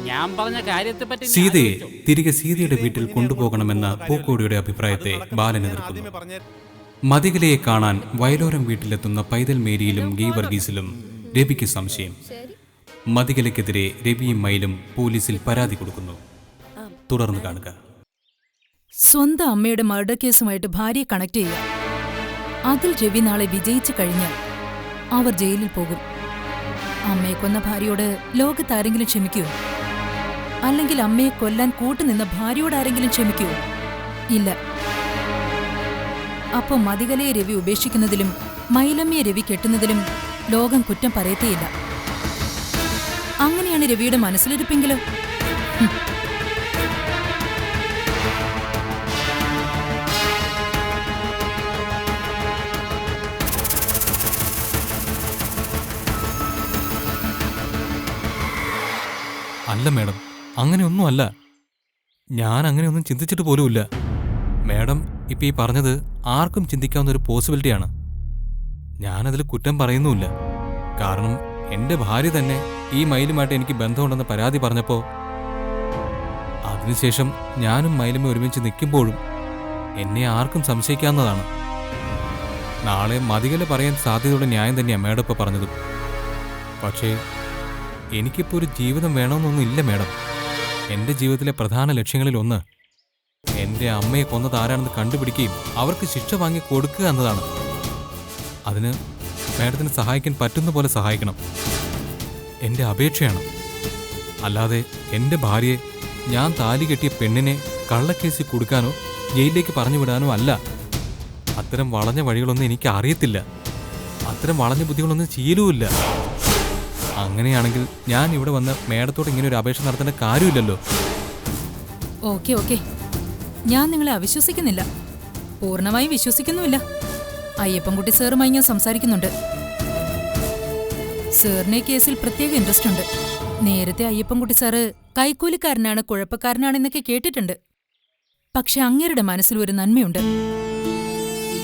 ഞാൻ പറഞ്ഞ കാര്യത്തെപ്പറ്റി നീ സീതയെ ആലോചിച്ചോ? തിരികെ സീതയുടെ വീട്ടിൽ കൊണ്ടുപോകണമെന്ന പൂക്കോടിയുടെ അഭിപ്രായത്തെ ബാലൻ എതിർക്കുന്നു. മതികലയെ കാണാൻ വയലോരം വീട്ടിലെത്തുന്ന പൈതൽ മേരിയിലും ഗീവർഗീസിലും രവിക്ക് സംശയം. മതികലയ്ക്കെതിരെ രവിയും മയിലും പോലീസിൽ പരാതി കൊടുക്കുന്നു. തുടർന്ന് കാണുക. സ്വന്തം അമ്മയുടെ മർഡർ കേസുമായിട്ട് ഭാര്യയെ കണക്ട് ചെയ്യുക. അതിൽ രവി നാളെ വിജയിച്ചു കഴിഞ്ഞാൽ അവർ ജയിലിൽ പോകും. അമ്മയെ കൊന്ന ഭാര്യയോട് ലോകത്താരെങ്കിലും ക്ഷമിക്കുമോ? അല്ലെങ്കിൽ അമ്മയെ കൊല്ലാൻ കൂട്ടുനിന്ന ഭാര്യയോട് ആരെങ്കിലും ക്ഷമിക്കുമോ? ഇല്ല. അപ്പോ മതികലയെ രവി ഉപേക്ഷിക്കുന്നതിലും മൈലമ്മയെ രവി കെട്ടുന്നതിലും ലോകം കുറ്റം പറയത്തേയില്ല. അങ്ങനെയാണ് രവിയുടെ മനസ്സിലിരിപ്പെങ്കിലോ? അല്ല മേഡം, അങ്ങനെയൊന്നുമല്ല. ഞാൻ അങ്ങനെയൊന്നും ചിന്തിച്ചിട്ട് പോലുമില്ല. മേഡം ഇപ്പം ഈ പറഞ്ഞത് ആർക്കും ചിന്തിക്കാവുന്ന ഒരു പോസിബിലിറ്റിയാണ്. ഞാനതിൽ കുറ്റം പറയുന്നുമില്ല. കാരണം എൻ്റെ ഭാര്യ തന്നെ ഈ മയിലുമായിട്ട് എനിക്ക് ബന്ധമുണ്ടെന്ന് പരാതി പറഞ്ഞപ്പോൾ അതിനുശേഷം ഞാനും മയിലുമേ ഒരുമിച്ച് നിൽക്കുമ്പോഴും എന്നെ ആർക്കും സംശയിക്കാവുന്നതാണ്. നാളെ മതികല പറയാൻ സാധ്യതയുള്ള ന്യായം തന്നെയാണ് മേഡം ഇപ്പോൾ പറഞ്ഞതും. പക്ഷേ എനിക്കിപ്പോൾ ഒരു ജീവിതം വേണമെന്നൊന്നും ഇല്ല മേഡം. എൻ്റെ ജീവിതത്തിലെ പ്രധാന ലക്ഷ്യങ്ങളിലൊന്ന് എൻ്റെ അമ്മയെ കൊന്നത് ആരാണെന്ന് കണ്ടുപിടിക്കുകയും അവർക്ക് ശിക്ഷ വാങ്ങി കൊടുക്കുക എന്നതാണ്. അതിന് മേഡത്തിന് സഹായിക്കാൻ പറ്റുന്ന പോലെ സഹായിക്കണം. എൻ്റെ അപേക്ഷയാണ്. അല്ലാതെ എൻ്റെ ഭാര്യയെ, ഞാൻ താലി കെട്ടിയ പെണ്ണിനെ കള്ളക്കേസിൽ കൊടുക്കാനോ ജയിലിലേക്ക് പറഞ്ഞു വിടാനോ അല്ല. അത്തരം വളഞ്ഞ വഴികളൊന്നും എനിക്ക് അറിയത്തില്ല. അത്തരം വളഞ്ഞ ബുദ്ധികളൊന്നും ചെയ്യലുമില്ല. അങ്ങനെയാണെങ്കിൽ ഞാൻ ഇവിടെ വന്ന് മേഡത്തോട് ഇങ്ങനെ ഒരു അപേക്ഷ നടത്തേണ്ട കാര്യമില്ലല്ലോ. ഓക്കെ ഓക്കെ, ഞാൻ നിങ്ങളെ അവിശ്വസിക്കുന്നില്ല, പൂർണ്ണമായും വിശ്വസിക്കുന്നുമില്ല. അയ്യപ്പൻകുട്ടി സാറുമായി ഞാൻ സംസാരിക്കുന്നുണ്ട്. സാറിനെ കേസിൽ പ്രത്യേക ഇൻട്രസ്റ്റ് ഉണ്ട്. നേരത്തെ അയ്യപ്പൻകുട്ടി സാറ് കൈക്കൂലിക്കാരനാണ്, കുഴപ്പക്കാരനാണെന്നൊക്കെ കേട്ടിട്ടുണ്ട്. പക്ഷെ അങ്ങേരുടെ മനസ്സിൽ ഒരു നന്മയുണ്ട്.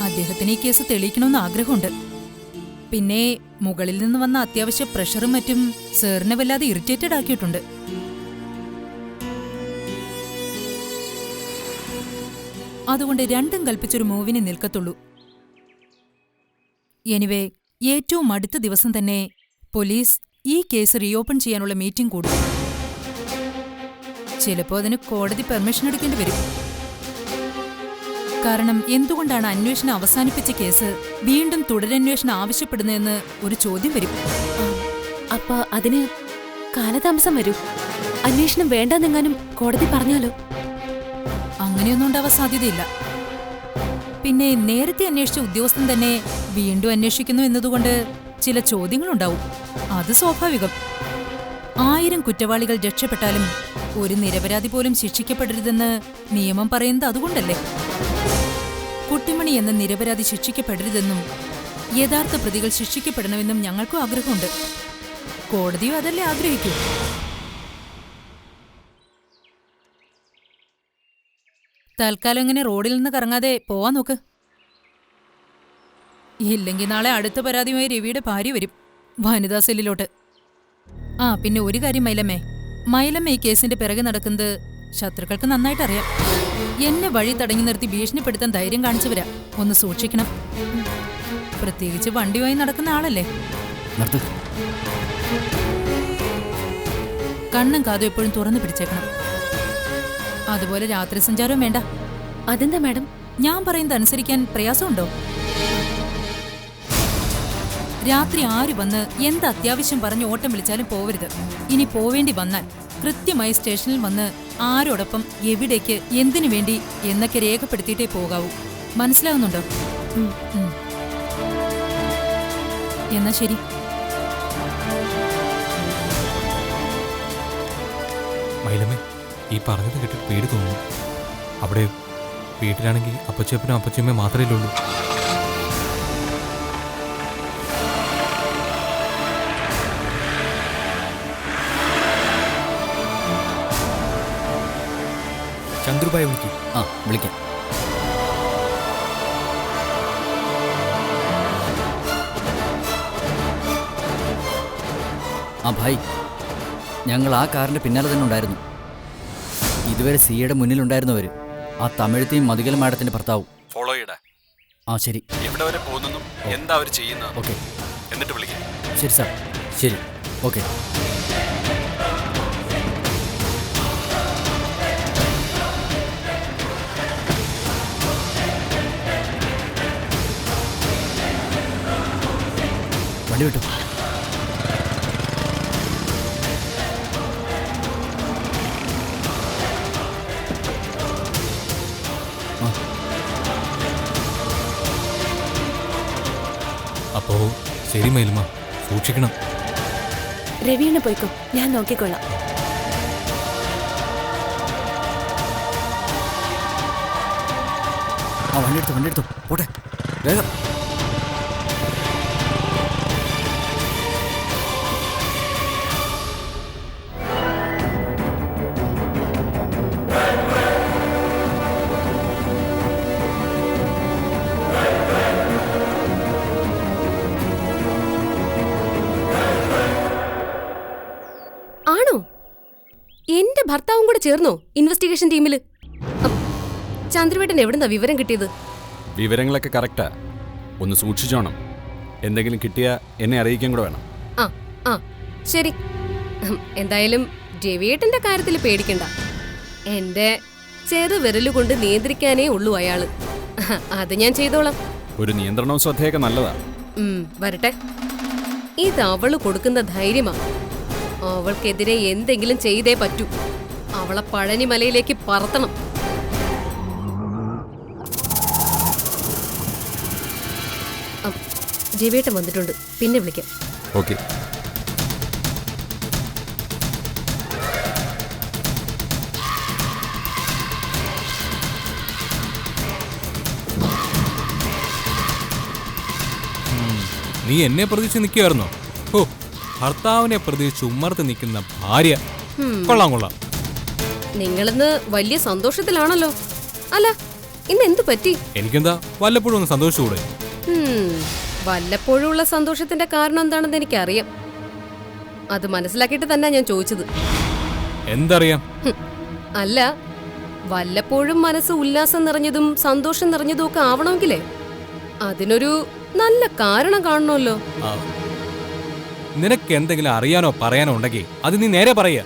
അദ്ദേഹത്തിന് ഈ കേസ് തെളിയിക്കണമെന്ന് ആഗ്രഹമുണ്ട്. പിന്നെ മുകളിൽ നിന്ന് വന്ന അത്യാവശ്യ പ്രഷറും മറ്റും സാറിനെ വല്ലാതെ ഇറിറ്റേറ്റഡ് ആക്കിയിട്ടുണ്ട്. അതുകൊണ്ട് രണ്ടും കൽപ്പിച്ചൊരു മൂവിനെ നിൽക്കത്തുള്ളൂ. എനിവേ, ഏറ്റവും അടുത്ത ദിവസം തന്നെ പോലീസ് ഈ കേസ് റീഓപ്പൺ ചെയ്യാനുള്ള മീറ്റിംഗ് കൂടും. ചിലപ്പോൾ അതിന് കോടതി പെർമിഷൻ എടുക്കേണ്ടി വരും. കാരണം എന്തുകൊണ്ടാണ് അന്വേഷണം അവസാനിപ്പിച്ച കേസ് വീണ്ടും തുടരന്വേഷണം ആവശ്യപ്പെടുന്നതെന്ന് ഒരു ചോദ്യം വരും. അപ്പൊ അതിന് കാലതാമസം വരൂ. അന്വേഷണം വേണ്ടെന്നെങ്ങാനും കോടതി പറഞ്ഞാലോ? അങ്ങനെയൊന്നും ഉണ്ടാവാൻ സാധ്യതയില്ല. പിന്നെ നേരത്തെ അന്വേഷിച്ച ഉദ്യോഗസ്ഥൻ തന്നെ വീണ്ടും അന്വേഷിക്കുന്നു എന്നതുകൊണ്ട് ചില ചോദ്യങ്ങളുണ്ടാവും. അത് സ്വാഭാവികം. 1000 കുറ്റവാളികൾ രക്ഷപ്പെട്ടാലും ഒരു നിരപരാധി പോലും ശിക്ഷിക്കപ്പെടരുതെന്ന് നിയമം പറയുന്നത് അതുകൊണ്ടല്ലേ? കുട്ടിമണി എന്ന നിരപരാധി ശിക്ഷിക്കപ്പെടരുതെന്നും യഥാർത്ഥ പ്രതികൾ ശിക്ഷിക്കപ്പെടണമെന്നും ഞങ്ങൾക്കും ആഗ്രഹമുണ്ട്. കോടതിയും അതല്ലേ ആഗ്രഹിക്കൂ. തൽക്കാലം ഇങ്ങനെ റോഡിൽ നിന്ന് കറങ്ങാതെ പോവാൻ നോക്ക്. ഇല്ലെങ്കിൽ നാളെ അടുത്ത പരാതിയുമായി രവിയുടെ ഭാര്യ വരും വനിതാ സെല്ലിലോട്ട്. ആ പിന്നെ ഒരു കാര്യം മൈലമ്മ ഈ കേസിന്റെ പിറകെ നടക്കുന്നത് ശത്രുക്കൾക്ക് നന്നായിട്ട് അറിയാം. എന്നെ വഴി തടഞ്ഞു നിർത്തി ഭീഷണിപ്പെടുത്താൻ ധൈര്യം കാണിച്ചവരാ. ഒന്ന് സൂക്ഷിക്കണം. പ്രത്യേകിച്ച് വണ്ടിയുമായി നടക്കുന്ന ആളല്ലേ. കണ്ണും കാതും എപ്പോഴും തുറന്നു പിടിച്ചേക്കണം. അതുപോലെ രാത്രി സഞ്ചാരവും വേണ്ട. അതെന്താ മാഡം? ഞാൻ പറയുന്നത് അനുസരിക്കാൻ പ്രയാസമുണ്ടോ? രാത്രി ആര് വന്ന് എന്ത് അത്യാവശ്യം പറഞ്ഞ് ഓട്ടം വിളിച്ചാലും പോവരുത്. ഇനി പോവേണ്ടി വന്നാൽ കൃത്യമായി സ്റ്റേഷനിൽ വന്ന് ആരോടൊപ്പം എവിടേക്ക് എന്തിനു വേണ്ടി എന്നൊക്കെ രേഖപ്പെടുത്തിയിട്ടേ പോകാവൂ. മനസ്സിലാവുന്നുണ്ടോ? എന്നാ ശരി. മൈലമ്മേ, ഈ പറഞ്ഞത് കേട്ടിട്ട് പേടി തോന്നുന്നു. അവിടെ വീട്ടിലാണെങ്കിൽ അപ്പച്ചപ്പനും അപ്പച്ചമ്മയും മാത്രമേ ഉള്ളൂ. ചന്ദ്രുഭായി വിളിക്കും. വിളിക്കാം. ഭായ്, ഞങ്ങൾ ആ കാറിന്റെ പിന്നാലെ തന്നെ ഉണ്ടായിരുന്നു. ഇതുവരെ സിയുടെ മുന്നിലുണ്ടായിരുന്നവർ ആ തമിഴത്തെയും മധുകല മാഡത്തിന്റെ ഭർത്താവും. ഫോളോ ചെയ്യടാ. ആ ശരി. എവിടെ വരെ പോകുന്നു, എന്താ അവർ ചെയ്യുന്നത്, ഓക്കെ. എന്നിട്ട് വിളിക്കാം. ശരി സാർ. ശരി. ഓക്കെ. വണ്ടി വിട്ടു. അപ്പോ ശരി മയിലുമ, സൂക്ഷിക്കണം. രവിയണ്ണ പോയിക്കോ, ഞാൻ നോക്കിക്കൊള്ളാം. ആ വണ്ടി എടുത്തു പോട്ടെ വേഗം. ആണോ? എന്റെ ഭർത്താവും കൂടെ ചേർന്നോ ഇൻവെസ്റ്റിഗേഷൻ ടീമില്? ചന്ദ്രവേട്ടൻ എവിടുന്നാ വിവരം കിട്ടിയത്? വിവരങ്ങളൊക്കെ കറക്റ്റാ. ഒന്ന് സൂക്ഷിച്ചോണം. എന്തെങ്കിലും കിട്ടിയാ എന്നെ അറിയിക്കാൻ കൂടെ വേണം. ആ ആ ശരി. എന്തായാലും രവിയേട്ടന്റെ കാര്യത്തിൽ പേടിക്കണ്ട. എന്റെ ചെറുവിരലുകൊണ്ട് നിയന്ത്രിക്കാനേ ഉള്ളൂ അയാള്. അത് ഞാൻ ചെയ്തോളാം. ഒരു നിയന്ത്രണവും ശ്രദ്ധയൊക്കെ നല്ലതാ. വരട്ടെ. ഇത് അവള് കൊടുക്കുന്ന ധൈര്യമാ. അവൾക്കെതിരെ എന്തെങ്കിലും ചെയ്തേ പറ്റൂ. അവളെ പഴനിമലയിലേക്ക് പറത്തണം. രവിയേട്ടൻ വന്നിട്ടുണ്ട്, പിന്നെ വിളിക്കാം. ഓക്കെ. നീ എന്നെ പ്രതീക്ഷിച്ച് നിൽക്കുമായിരുന്നോ? ഓ, ഭർത്താവിനെ പ്രതീക്ഷിച്ച് ഉമ്മർത്ത് നിൽക്കുന്ന ഭാര്യ. കൊള്ളാം. നിങ്ങളിന്ന് വലിയ സന്തോഷത്തിലാണല്ലോ. അല്ല, ഇന്ന് എന്തു പറ്റി? എനിക്കെന്താ വല്ലപ്പോഴും ഒന്ന് സന്തോഷിച്ചുകൂടെ? വല്ലപ്പോഴും ഉള്ള സന്തോഷത്തിന്റെ കാരണം എന്താണെന്ന് എനിക്കറിയാം. അത് മനസ്സിലാക്കിയിട്ട് തന്നെ ഞാൻ ചോദിച്ചത്. എന്തറിയാം? അല്ല, വല്ലപ്പോഴും മനസ്സ് ഉല്ലാസം നിറഞ്ഞതും സന്തോഷം നിറഞ്ഞതും ഒക്കെ ആവണമെങ്കിലേ അതിനൊരു നല്ല കാരണം കാണണമല്ലോ. നിനക്ക് എന്തെങ്കിലും അറിയാനോ പറയാനോ ഉണ്ടെങ്കിൽ അത് നീ നേരെ പറയാ.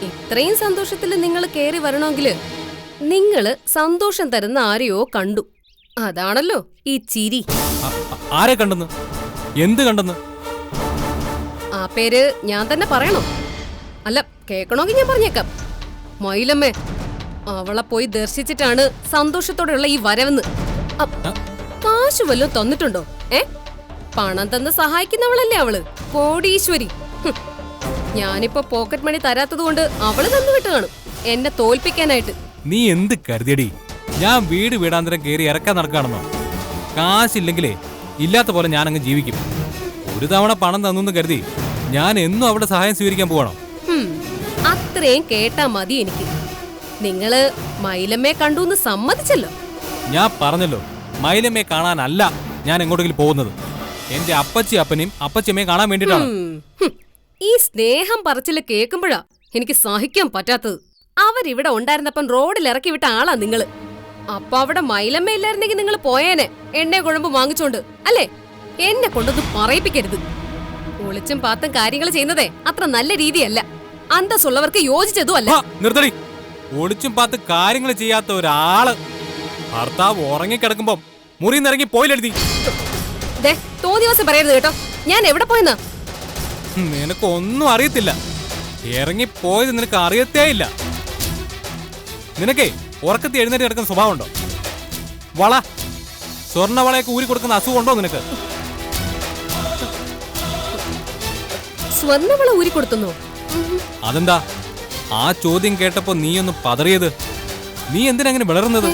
ഇത്രയും സന്തോഷത്തിൽ നിങ്ങൾ കേറി വരണമെങ്കില് നിങ്ങള് സന്തോഷം തരുന്ന ആരെയോ കണ്ടു. അതാണല്ലോ ഈ ചിരി. ആരെ കണ്ടെന്ന്? എന്ത് കണ്ടെന്ന്? ആ പേര് ഞാൻ തന്നെ പറയണോ? അല്ല, കേക്കണമെങ്കിൽ ഞാൻ പറഞ്ഞേക്കാം. മയിലമ്മേ, അവളെ പോയി ദർശിച്ചിട്ടാണ് സന്തോഷത്തോടെയുള്ള ഈ വരവെന്ന്. കാശ് വല്ലതും തന്നിട്ടുണ്ടോ? പണം തന്ന് സഹായിക്കുന്നവളല്ലേ അവള്, കോടീശ്വരി. ഞാനിപ്പോ പോക്കറ്റ് മണി തരാത്തത് കൊണ്ട് അവള് തന്നു വിട്ട് കാണും എന്നെ തോൽപ്പിക്കാനായിട്ട്. നീ എന്ത് കരുതിയടി? ഞാൻ വീട് വീടാന്തരം കയറി ഇറക്കാൻ നടക്കുകയാണെന്നോ? കാശില്ലെങ്കിലേ ഇല്ലാത്ത പോലെ ഞാൻ അങ്ങ് ജീവിക്കും. ഒരു തവണ പണം തന്നു കരുതി ഞാൻ എന്നും അവിടെ സഹായം സ്വീകരിക്കാൻ പോകണം? അത്രയും കേട്ടാ മതി എനിക്ക്. നിങ്ങള് മയിലമ്മയെ കണ്ടു സമ്മതിച്ചല്ലോ. ഞാൻ പറഞ്ഞല്ലോ, മയിലമ്മയെ കാണാനല്ല ഞാൻ എങ്ങോട്ടെങ്കിലും പോകുന്നത്. എന്റെ അപ്പച്ചി അപ്പനെയും അപ്പച്ചമ്മയും കാണാൻ വേണ്ടിട്ടാണ്. ഈ സ്നേഹം പറച്ചില് കേൾക്കുമ്പോഴാ എനിക്ക് സഹിക്കാൻ പറ്റാത്തത്. അവരിവിടെ ഉണ്ടായിരുന്നപ്പം റോഡിൽ ഇറക്കി വിട്ട ആളാ നിങ്ങള്. അപ്പൊ അവിടെ മയിലമ്മ ഇല്ലായിരുന്നെങ്കിൽ നിങ്ങൾ പോയേനെ എണ്ണ കുഴമ്പ് വാങ്ങിച്ചോണ്ട്, അല്ലേ? എന്നെ കൊണ്ടൊന്നും പറയിപ്പിക്കരുത്. ഒളിച്ചും പാത്തും കാര്യങ്ങൾ ചെയ്യുന്നതേ അത്ര നല്ല രീതിയല്ല. അന്തസ്സുള്ളവർക്ക് യോജിച്ചതും അല്ല. നിർത്തടി. ഒളിച്ചും പാത്ത് കാര്യങ്ങൾ ചെയ്യാത്ത ഒരാള് ഭർത്താവ് ഉറങ്ങിക്കിടക്കുമ്പോ മുറിയിൽ ഇറങ്ങി പോയിലെഴുതി. തോന്നിയ ദിവസം പറയരുത് കേട്ടോ. ഞാൻ എവിടെ പോയെന്നാ? നിനക്കൊന്നും അറിയത്തില്ല. ഇറങ്ങിപ്പോയത് നിനക്ക് അറിയത്തേ ഇല്ല. നിനക്കേ ഉറക്കത്തി എഴുന്നേറ്റ് കിടക്കുന്ന സ്വഭാവമുണ്ടോ? വള സ്വർണ്ണവളയൊക്കെ ഊരി കൊടുക്കുന്ന അസുഖമുണ്ടോ നിനക്ക്? സ്വർണ്ണവള ഊരി കൊടുത്തുന്നോ? അതെന്താ ആ ചോദ്യം കേട്ടപ്പോ നീയൊന്ന് പതറിയത്? നീ എന്തിനങ്ങനെ വിളറുന്നത്?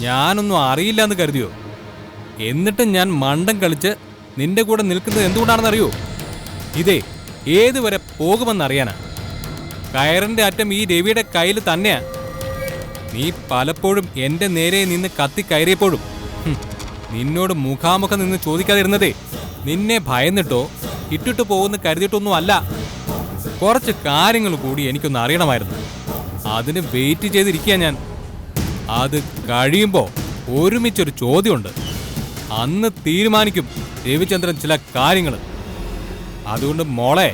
ഞാനൊന്നും അറിയില്ല എന്ന് കരുതിയോ? എന്നിട്ടും ഞാൻ മണ്ടം കളിച്ച് നിന്റെ കൂടെ നിൽക്കുന്നത് എന്തുകൊണ്ടാണെന്നറിയോ? ഇതേ ഏതുവരെ പോകുമെന്നറിയാനാ. കയറിന്റെ അറ്റം ഈ രവിയുടെ കയ്യിൽ തന്നെയാ. നീ പലപ്പോഴും എന്റെ നേരെ നിന്ന് കത്തിക്കയറിയപ്പോഴും നിന്നോട് മുഖാമുഖം നിന്ന് ചോദിക്കാതിരുന്നതേ നിന്നെ ഭയന്നിട്ടോ ഇട്ടിട്ട് പോകുന്ന കരുതിയിട്ടൊന്നും അല്ല. കുറച്ച് കാര്യങ്ങൾ കൂടി എനിക്കൊന്ന് അറിയണമായിരുന്നു. അതിന് വെയിറ്റ് ചെയ്തിരിക്കുക ഞാൻ. അത് കഴിയുമ്പോ ഒരുമിച്ചൊരു ചോദ്യമുണ്ട്. അന്ന് തീരുമാനിക്കും രവിചന്ദ്രൻ ചില കാര്യങ്ങൾ. അതുകൊണ്ട് മോളെ,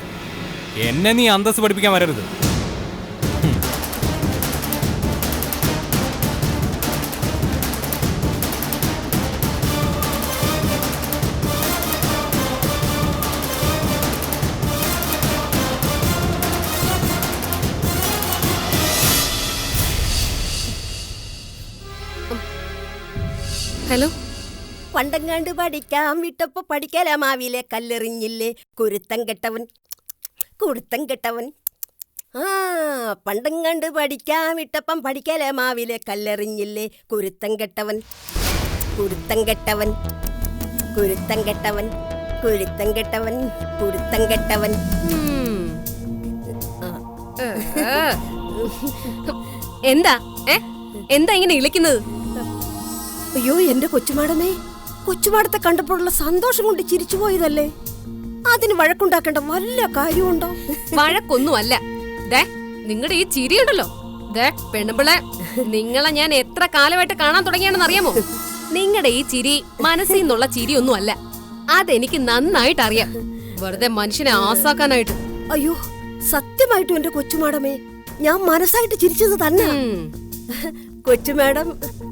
എന്നെ നീ അന്തസ് പഠിപ്പിക്കാൻ വരരുത്. ഹലോ. പണ്ടങ്ങാണ്ട് പഠിക്കാം വിട്ടപ്പോ പഠിക്കലാമാവിലെ കല്ലെറിഞ്ഞില്ലേ കുരുത്തം കെട്ടവൻ കുരുത്തം കെട്ടവൻ. ആ പണ്ടങ്ങാണ്ട് പഠിക്കാം വിട്ടപ്പം പഠിക്കലാമാവിലെ കല്ലെറിഞ്ഞില്ലേ കുരുത്തം കെട്ടവൻ കുരുത്തം കെട്ടവൻ കുരുത്തം കെട്ടവൻ കുരുത്തം കെട്ടവൻ കുരുത്തം കെട്ടവൻ. എന്താ എന്താ ഇങ്ങനെ ഇളിക്കുന്നത്? അയ്യോ എന്റെ കൊച്ചുമാടമേ, കൊച്ചുമാടത്തെ കണ്ടപ്പോഴുള്ള സന്തോഷം കൊണ്ട് ചിരിച്ചു പോയതല്ലേ. അതിന് വഴക്കുണ്ടാക്കേണ്ട വല്ല കാര്യമുണ്ടോ? വഴക്കൊന്നുമല്ല. നിങ്ങളുടെ ഈ ചിരിയുണ്ടല്ലോ, പെണ്ണുമ്പിളെ, നിങ്ങളെ ഞാൻ എത്ര കാലമായിട്ട് കാണാൻ തുടങ്ങിയാണെന്ന് അറിയാമോ? നിങ്ങളുടെ ഈ ചിരി മനസ്സിൽ നിന്നുള്ള ചിരിയൊന്നും അല്ല. അതെനിക്ക് നന്നായിട്ട് അറിയാം. വെറുതെ മനുഷ്യനെ ആസാക്കാനായിട്ട്. അയ്യോ സത്യമായിട്ടും എന്റെ കൊച്ചുമാടമേ, ഞാൻ മനസ്സായിട്ട് ചിരിച്ചത് തന്നെ. കൊച്ചുമാഡം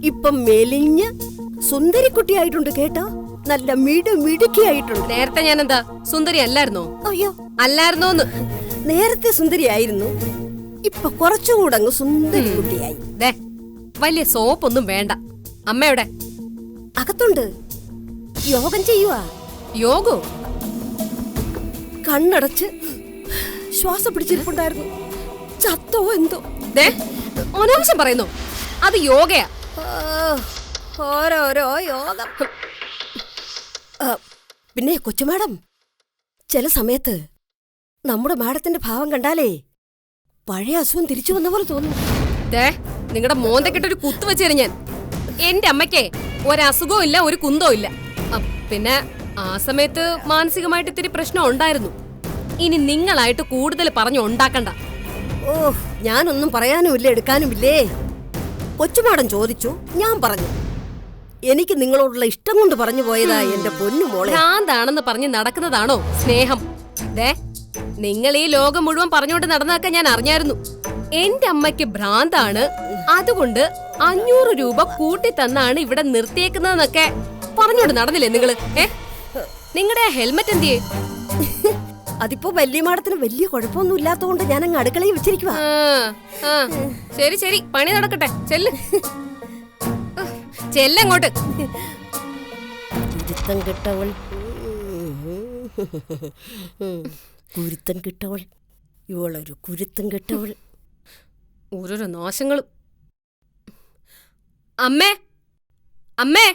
ഇപ്പം മെലിഞ്ഞ് സുന്ദരിക്കുട്ടിയായിട്ടുണ്ട് കേട്ടോ. നല്ല മിടുക്കിയായിട്ടുണ്ട്. നേരത്തെ ഞാൻ എന്താ സുന്ദരി അല്ലായിരുന്നോ? അയ്യോ അല്ലായിരുന്നോന്ന്. നേരത്തെ സുന്ദരിയായിരുന്നു, ഇപ്പൊ കുറച്ചുകൂടെ അങ്ങ് സുന്ദരി കുട്ടിയായി. വലിയ സോപ്പൊന്നും വേണ്ട. അമ്മയുടെ അകത്തുണ്ട്, യോഗം ചെയ്യുവാ. യോഗോ? കണ്ണടച്ച് ശ്വാസം പിടിച്ചിരിപ്പുണ്ടായിരുന്നു. ചത്തോ എന്തോ. അനാവശ്യം പറയുന്നു. അത് യോഗയാ. ഓരോരോ യോഗം. പിന്നെ കൊച്ചുമാഡം, ചില സമയത്ത് നമ്മുടെ മാഡത്തിന്റെ ഭാവം കണ്ടാലേ പഴയ അസുഖം തിരിച്ചു വന്ന പോലെ തോന്നും. നിങ്ങളുടെ മോന്തക്കെട്ടൊരു കുത്തു വെച്ചേരും ഞാൻ. എന്റെ അമ്മയ്ക്ക് ഒരസുഖവും ഇല്ല, ഒരു കുന്തവും ഇല്ല. പിന്നെ ആ സമയത്ത് മാനസികമായിട്ട് ഇത്തിരി പ്രശ്നം ഉണ്ടായിരുന്നു. ഇനി നിങ്ങളായിട്ട് കൂടുതൽ പറഞ്ഞു ഉണ്ടാക്കണ്ട. ഓ ഞാനൊന്നും പറയാനുമില്ല എടുക്കാനുമില്ലേ. കൊച്ചുമാടൻ ചോദിച്ചു, ഞാൻ പറഞ്ഞു. എനിക്ക് നിങ്ങളോടുള്ള ഇഷ്ടം കൊണ്ട് പറഞ്ഞു പോയതാ എന്റെ പൊന്നു മോളെ. ഭ്രാന്താണെന്ന് പറഞ്ഞ് നടക്കുന്നതാണോ സ്നേഹം? നിങ്ങൾ ഈ ലോകം മുഴുവൻ പറഞ്ഞുകൊണ്ട് നടന്നതൊക്കെ ഞാൻ അറിഞ്ഞായിരുന്നു. എന്റെ അമ്മയ്ക്ക് ഭ്രാന്താണ്, അതുകൊണ്ട് 500 രൂപ കൂട്ടി തന്നാണ് ഇവിടെ നിർത്തിയേക്കുന്നതെന്നൊക്കെ പറഞ്ഞോണ്ട് നടന്നില്ലേ നിങ്ങള്? നിങ്ങളുടെ ഹെൽമെറ്റ് എന്തിയേ? അതിപ്പോ വലിയ മാഡത്തിന് വലിയ കുഴപ്പമൊന്നും ഇല്ലാത്തതുകൊണ്ട് ഞാൻ അങ്ങ് അടുക്കളയിൽ വെച്ചിരിക്കുവാ. ശരി ശരി, പണി നടക്കട്ടെ. ചെല്ല് ചെല്ലങ്ങോട്ട്. കുരുത്തം കിട്ടവൾ കുരുത്തം കിട്ടവൾ, ഇവളൊരു കുരുത്തം കിട്ടവൾ. ഓരോരോ നാശങ്ങളും. അമ്മേ അമ്മേ.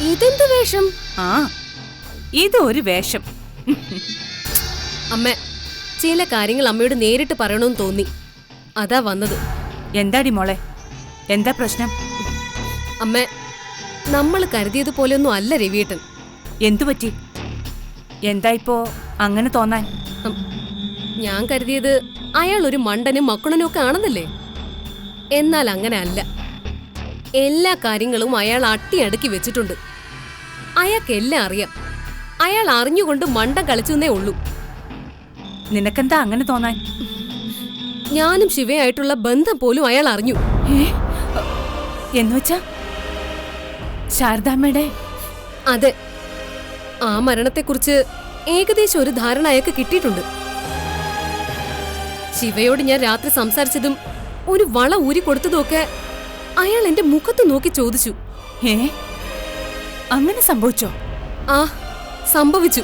ഇതെന്ത് വേഷം? ഇതൊരു വേഷം. അമ്മ, ചില കാര്യങ്ങൾ അമ്മയോട് നേരിട്ട് പറയണമെന്ന് തോന്നി, അതാ വന്നത്. എന്താടി മോളെ, എന്താ പ്രശ്നം? അമ്മ, നമ്മൾ കരുതിയതുപോലെയൊന്നും അല്ല രവിയേട്ടൻ. എന്തു പറ്റി? എന്താ ഇപ്പോ അങ്ങനെ തോന്നാൻ? ഞാൻ കരുതിയത് അയാൾ ഒരു മണ്ടനും മക്കുണനും ഒക്കെ ആണെന്നല്ലേ. എന്നാൽ അങ്ങനെ അല്ല. എല്ലാ കാര്യങ്ങളും അയാൾ അട്ടിയടുക്കി വെച്ചിട്ടുണ്ട്. അയാൾക്കെല്ലാം അറിയാം. അയാൾ അറിഞ്ഞുകൊണ്ട് മണ്ടം കളിച്ചെന്നേ ഉള്ളൂ. നിനക്കെന്താ അങ്ങനെ തോന്നാൻ? ഞാനും ശിവയായിട്ടുള്ള ബന്ധം പോലും അയാൾ അറിഞ്ഞു. എന്നുവെച്ചാ ശാരദാമ്മയുടെ? അതെ, ആ മരണത്തെക്കുറിച്ച് ഏകദേശം ഒരു ധാരണ അയാൾക്ക് കിട്ടിയിട്ടുണ്ട്. ശിവയോട് ഞാൻ രാത്രി സംസാരിച്ചതും ഒരു വള ഊരി കൊടുത്തതുമൊക്കെ അയാൾ എന്റെ മുഖത്ത് നോക്കി ചോദിച്ചു. അങ്ങനെ സംഭവിച്ചോ? ആ, സംഭവിച്ചു.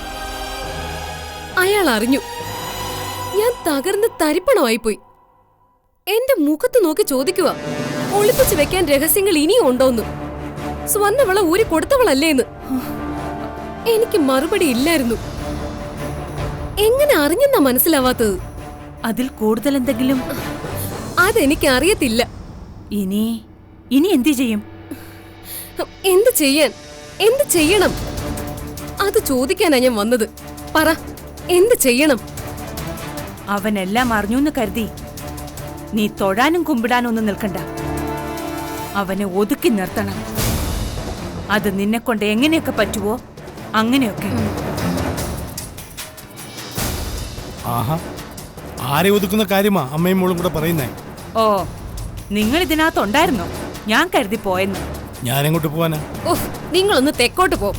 അയാൾ അറിഞ്ഞു. ഞാൻ തകർന്ന് തരിപ്പണമായിപ്പോയി. എന്റെ മുഖത്ത് നോക്കി ചോദിക്കുക, ഒളിപ്പിച്ചു വെക്കാൻ രഹസ്യങ്ങൾ ഇനിയും ഉണ്ടോന്ന്. സ്വർണ്ണവള ഊരി കൊടുത്തവളല്ലേന്ന്. എനിക്ക് മറുപടി ഇല്ലായിരുന്നു. എങ്ങനെ അറിഞ്ഞെന്നാ മനസ്സിലാവാത്തത്? അതിൽ കൂടുതൽ എന്തെങ്കിലും? അതെനിക്ക് അറിയത്തില്ല. ഇനി എന്തു ചെയ്യും? എന്ത് ചെയ്യാൻ? എന്ത് ചെയ്യണം? അത് ചോദിക്കാനാ ഞാൻ വന്നത്. പറ, എന്ത് ചെയ്യണം? അവനെല്ലാം അറിഞ്ഞൂന്ന് കരുതി നീ തൊഴാനും കുമ്പിടാനും ഒന്നും നിൽക്കണ്ട. അവനെ ഒതുക്കി നിർത്തണം. അത് നിന്നെ കൊണ്ട് എങ്ങനെയൊക്കെ പറ്റുവോ അങ്ങനെയൊക്കെ. ആഹാ, ആരെ ഒതുക്കുന്ന കാര്യമാ അമ്മയും മോളും കൂടെ പറയുന്നേ? ഓ, നിങ്ങൾ ഇതിനകത്തുണ്ടായിരുന്നോ? ഞാൻ കരുതി പോയെന്ന്. ഞാനെങ്ങോട്ട് പോവാനാ? ഓഹ്, നിങ്ങളൊന്ന് തെക്കോട്ട് പോ,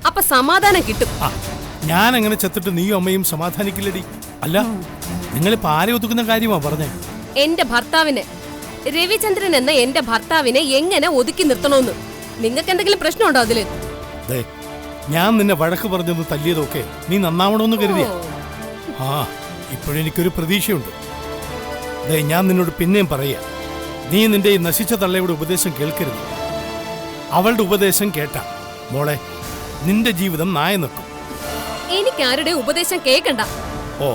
അപ്പൊ സമാധാനം കിട്ടും. ഞാൻ അങ്ങനെ ചെത്തിട്ട് നീയും അമ്മയും സമാധാനിക്കില്ലടി. അല്ല, നിങ്ങളിപ്പോ ആരെ ഒതുക്കുന്ന കാര്യമാ പറഞ്ഞേ? എന്റെ ഭർത്താവിനെ, രവിചന്ദ്രൻ എന്ന എന്റെ ഭർത്താവിനെ എങ്ങനെ ഒതുക്കി നിർത്തണോന്ന്. നിങ്ങൾക്ക് എന്തെങ്കിലും പ്രശ്നമുണ്ടോ അതില്? ദേ, ഞാൻ നിന്നെ വഴക്ക് പറഞ്ഞൊന്ന് തല്ലിയതൊക്കെ നീ നന്നാവണമെന്ന് കരുതിയ. ആ, ഇപ്പോഴെനിക്കൊരു പ്രതീക്ഷയുണ്ട്. ദേ, ഞാൻ നിന്നോട് പിന്നെയും പറയാ, നീ നിന്റെ ഈ നശിച്ച തള്ളയുടെ ഉപദേശം കേൾക്കരുത്. അവളുടെ ഉപദേശം കേട്ടാ മോളെ നിന്റെ ജീവിതം നായ നിൽക്കും. എനിക്ക് ആരുടെ ഉപദേശം കേൾക്കണ്ട. ഓ,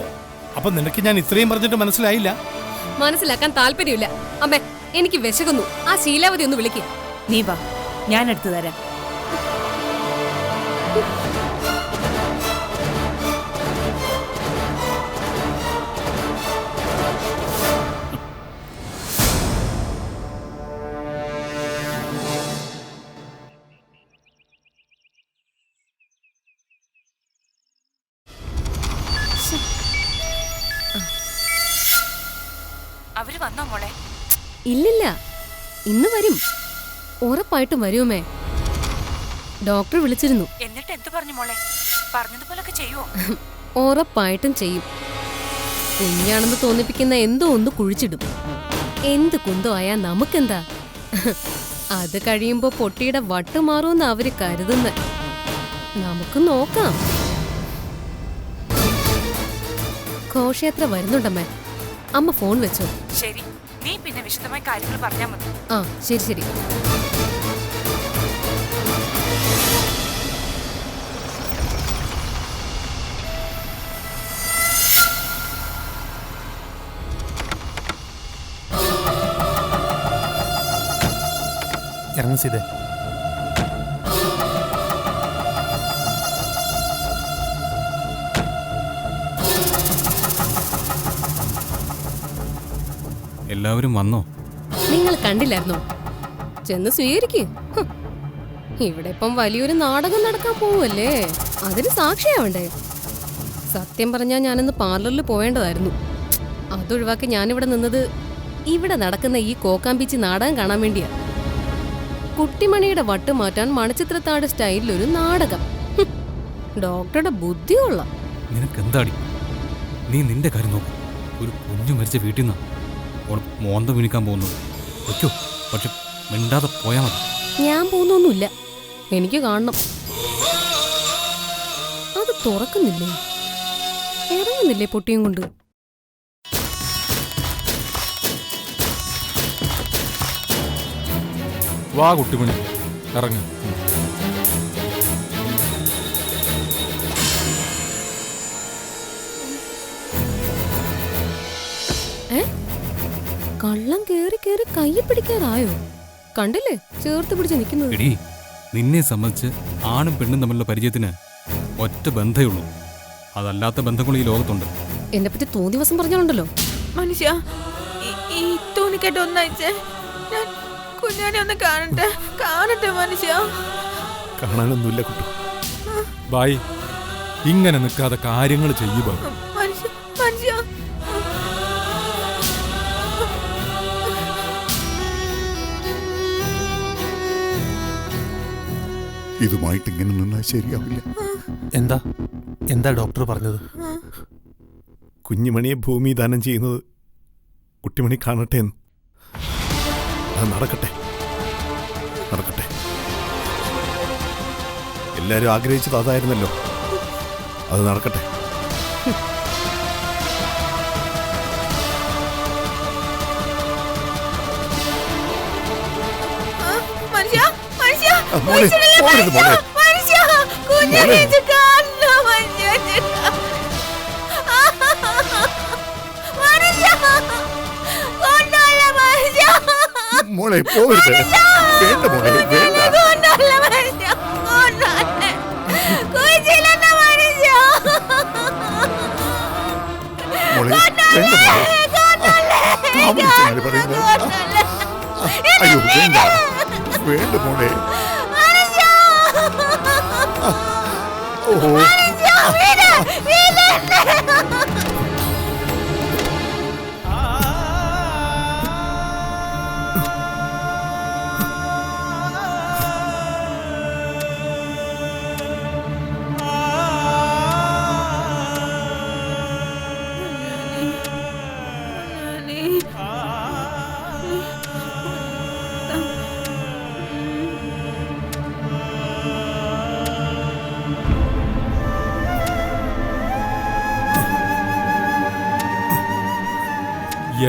അപ്പൊ നിനക്ക് ഞാൻ ഇത്രയും പറഞ്ഞിട്ട് മനസ്സിലായില്ല? മനസ്സിലാക്കാൻ താല്പര്യമില്ല. അമ്മേ, എനിക്ക് വിശകുന്നു. ആ ശീലാവതി ഒന്ന് വിളിക്ക്. നീ വാ, ഞാൻ എടുത്തു തരാം. അവര് വന്നോ മോളെ? ഇല്ലില്ല, ഇന്ന് വരും. ഉറപ്പായിട്ടും വരുമേ. ഡോക്ടർ വിളിച്ചിരുന്നു. എന്നിട്ട് എന്ത് പറഞ്ഞു മോളെ? പറഞ്ഞതുപോലൊക്കെ ചെയ്യുവോ? ഉറപ്പായിട്ടും ചെയ്യും. കുഞ്ഞാണെന്ന് തോന്നിപ്പിക്കുന്ന എന്തോ ഒന്ന് കുഴിച്ചിടും. എന്ത് കുന്തോ ആയാ നമുക്കെന്താ? അത് കഴിയുമ്പോ പൊട്ടിയുടെ വട്ട് മാറുമെന്ന് അവര് കരുതുന്ന. നമുക്ക് നോക്കാം. ഘോഷയാത്ര വരുന്നുണ്ടമ്മേ. അമ്മ ഫോൺ വെച്ചോ? ശരി, നീ പിന്നെ വിശദമായി കാര്യങ്ങൾ പറഞ്ഞാൽ മതി. ആ, ശരി ശരി. ഇറങ്ങി സീതേ. എല്ലാവരും വന്നോ? നിങ്ങൾ കണ്ടില്ലായിരുന്നോ? ചെന്ന് സ്വീകരിക്ക്. ഇവിടെ ഇപ്പം വലിയൊരു നാടകം നടക്കാൻ പോവല്ലേ, അതിന് സാക്ഷിയാവണ്ടേ? സത്യം പറഞ്ഞാൽ ഞാനിന്ന് പാർലറിൽ പോവേണ്ടതായിരുന്നു. അതൊഴിവാക്കി ഞാനിവിടെ നിന്നത് ഇവിടെ നടക്കുന്ന ഈ കോക്കാമ്പീച്ചി നാടകം കാണാൻ വേണ്ടിയാ. കുട്ടിമണിയുടെ വട്ട് മാറ്റാൻ മണിച്ചിത്രത്താട് സ്റ്റൈലിലൊരു നാടകം. ഡോക്ടറുടെ ബുദ്ധി കൊള്ളാം. നിനക്കെന്താടി? നീ നിന്റെ കാര്യം നോക്കും. ഒരു കുഞ്ഞു മരിച്ച വീട്ടിൽ നിന്നാ മോന്ത വീണിക്കാൻ പോകുന്നത്. വെക്കോ, പക്ഷെ മിണ്ടാതെ പോയാ മതി. ഞാൻ പോകുന്നൊന്നുമില്ല, എനിക്ക് കാണണം. അത് തുറക്കുന്നില്ലേ? ഇറങ്ങുന്നില്ലേ പൊട്ടിയും കൊണ്ട്? വാ കുട്ടിമണി, ഇറങ്ങ്. കള്ളം കേറി കേറി കൈ പിടിക്കാറായോ? കണ്ടില്ലേ ചേർത്ത് പിടിച്ച് നിൽക്കുന്നത്? എടീ, നിന്നെ സംബന്ധിച്ച് ആണും പെണ്ണും തമ്മിലുള്ള പരിചയത്തിന് ഒറ്റ ബന്ധമേ ഉള്ളൂ. അതല്ലാത്ത ബന്ധങ്ങൾ ഈ ലോകത്തുണ്ട്. എന്നെ പറ്റി തോന്നി ദിവസം പറഞ്ഞാലുണ്ടല്ലോ. മനുഷ്യ, ഈ തുണിക്കെട്ട് ഒന്നയച്ചേ, ഞാൻ കുഞ്ഞാനെ ഒന്ന് കാണട്ടെ മനുഷ്യ. കാണാനൊന്നുമില്ല കുട്ടു. ബായ്, ഇങ്ങനെ നിൽക്കാതെ കാര്യങ്ങൾ ചെയ്യുക. മനുഷ്യ, ഇതുമായിട്ട് ഇങ്ങനെ നിന്നാൽ ശരിയാവില്ല. എന്താ ഡോക്ടർ പറഞ്ഞത്? കുഞ്ഞുമണിയെ ഭൂമി ദാനം ചെയ്യുന്നത് കുട്ടിമണി കാണട്ടെ എന്ന്. അത് നടക്കട്ടെ. എല്ലാരും ആഗ്രഹിച്ചത് അതായിരുന്നല്ലോ. അത് നടക്കട്ടെ. മോളെ പോകരുത്. വേണ്ട മോളെ, വേണ്ട. വേണ്ട മോളെ. കാമുകിച്ചെങ്ങനെ പറയുന്നത്? അയ്യോ വേണ്ട, വേണ്ട മോളെ. ഓ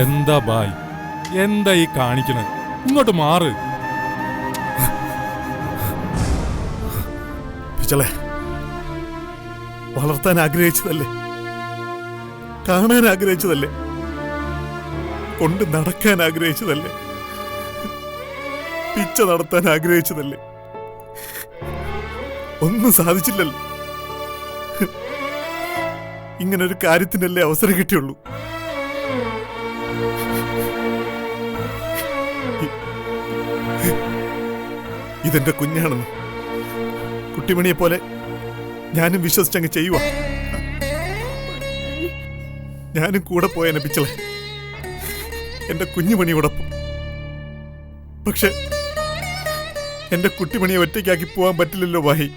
എന്താ ബായ്, എന്താ ഈ കാണിക്കണത്? ഇങ്ങോട്ട് മാറ്. പിച്ചളെ, വളർത്താൻ ആഗ്രഹിച്ചതല്ലേ, കാണാൻ ആഗ്രഹിച്ചതല്ലേ, കൊണ്ട് നടക്കാൻ ആഗ്രഹിച്ചതല്ലേ, പിച്ച നടത്താൻ ആഗ്രഹിച്ചതല്ലേ, ഒന്നും സാധിച്ചില്ലല്ലോ. ഇങ്ങനൊരു കാര്യത്തിനല്ലേ അവസരം കിട്ടിയുള്ളൂ. ഇതെന്റെ കുഞ്ഞാണെന്ന് കുട്ടിമണിയെ പോലെ ഞാനും വിശ്വസിച്ചങ്ങ് ചെയ്യുക. ഞാനും കൂടെ പോയനെ പിച്ചളെ, എന്റെ കുഞ്ഞുമണിയോടൊപ്പം. പക്ഷെ എന്റെ കുട്ടിമണിയെ ഒറ്റയ്ക്കാക്കി പോവാൻ പറ്റില്ലല്ലോ വാഹി.